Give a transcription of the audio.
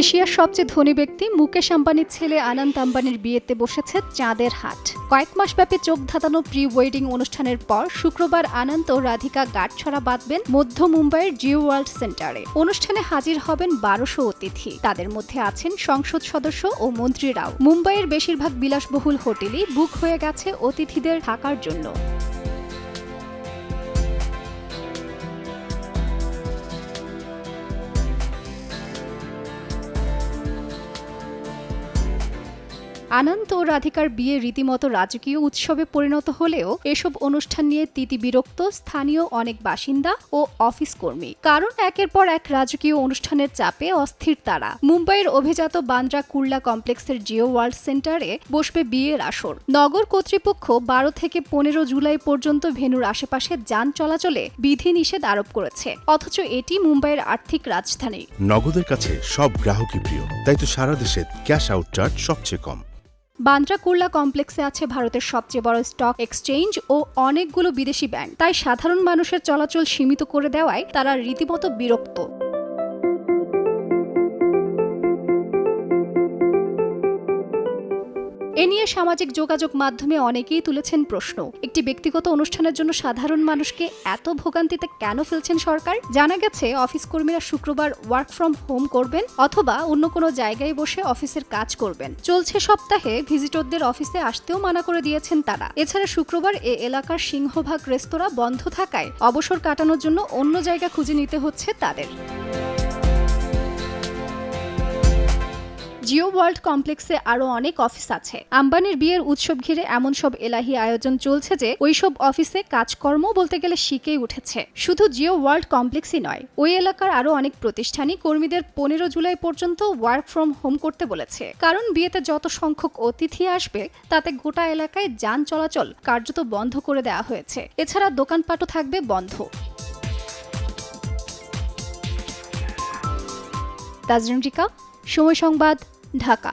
এশিয়ার সবচেয়ে ধনী ব্যক্তি মুকেশ আম্বানির ছেলে আনন্ত আম্বানির বিয়েতে বসেছে চাঁদের হাট। কয়েক মাসব্যাপী চোখ ধাঁধানো প্রি ওয়েডিং অনুষ্ঠানের পর শুক্রবার আনন্ত ও রাধিকা গাঁটছড়া বাঁধবেন মধ্য মুম্বাইয়ের জিও ওয়ার্ল্ড সেন্টারে। অনুষ্ঠানে হাজির হবেন ১২০০ অতিথি। তাদের মধ্যে আছেন সংসদ সদস্য ও মন্ত্রীরাও। মুম্বাইয়ের বেশিরভাগ বিলাসবহুল হোটেলই বুক হয়ে গেছে অতিথিদের থাকার জন্য। আনন্ত ও রাধিকার বিয়ে রীতিমতো রাজকীয় উৎসবে পরিণত হলেও এসব অনুষ্ঠান নিয়ে তিতিবিরক্ত স্থানীয় অনেক বাসিন্দা ও অফিস কর্মী। কারণ একের পর এক রাজকীয় অনুষ্ঠানের চাপে অস্থির তারা। মুম্বাইয়ের অভিজাত বান্দ্রা কুর্লা কমপ্লেক্সের জিও ওয়ার্ল্ড সেন্টারে বসবে বিয়ের আসর। নগর কর্তৃপক্ষ ১২ থেকে ১৫ জুলাই পর্যন্ত ভেন্যুর আশেপাশে যান চলাচলে বিধিনিষেধ আরোপ করেছে। অথচ এটি মুম্বাইয়ের আর্থিক রাজধানী। নগদের কাছে সব গ্রাহকই প্রিয়, তাই তো সারা দেশে ক্যাশ আউট চার্জ সবচেয়ে কম। বান্দ্রা কুর্লা কমপ্লেক্সে আছে ভারতের সবচেয়ে বড় স্টক এক্সচেঞ্জ ও অনেকগুলো বিদেশি ব্যাংক। তাই সাধারণ মানুষের চলাচল সীমিত করে দেওয়ায় তারা রীতিমতো বিরক্ত। এ নিয়ে সামাজিক যোগাযোগ মাধ্যমে অনেকেই তুলেছেন প্রশ্ন, একটি ব্যক্তিগত অনুষ্ঠানের জন্য সাধারণ মানুষকে এত ভোগান্তিতে কেন ফেলছেন সরকার? জানা গেছে অফিস কর্মীরা শুক্রবার ওয়ার্ক ফ্রম হোম করবেন অথবা অন্য কোনো জায়গায় বসে অফিসের কাজ করবেন। চলছে সপ্তাহে ভিজিটরদের অফিসে আসতেও মানা করে দিয়েছেন তারা। এছাড়া শুক্রবার এ এলাকার সিংহভাগ রেস্তোরাঁ বন্ধ থাকায় অবসর কাটানোর জন্য অন্য জায়গা খুঁজে নিতে হচ্ছে তাদের। জিও ওয়ার্ল্ড কমপ্লেক্সে আরো অনেক অফিস আছে। আম্বানির বিয়ের উৎসব ঘিরে এমন সব এলাহি আয়োজন চলছে যে ওইসব অফিসে কাজকর্ম বলতে গেলে শিখেই উঠেছে। শুধু জিও ওয়ার্ল্ড কমপ্লেক্সই নয়, ওই এলাকার আরো অনেক প্রতিষ্ঠানই কর্মীদের ১৫ জুলাই পর্যন্ত ওয়ার্ক ফ্রম হোম করতে বলেছে। কারণ বিয়েতে যত সংখ্যক অতিথি আসবে তাতে গোটা এলাকায় যান চলাচল কার্যত বন্ধ করে দেওয়া হয়েছে। এছাড়া দোকানপাটও থাকবে বন্ধ। তাজরিন রিকা, সময় সংবাদ, ঢাকা।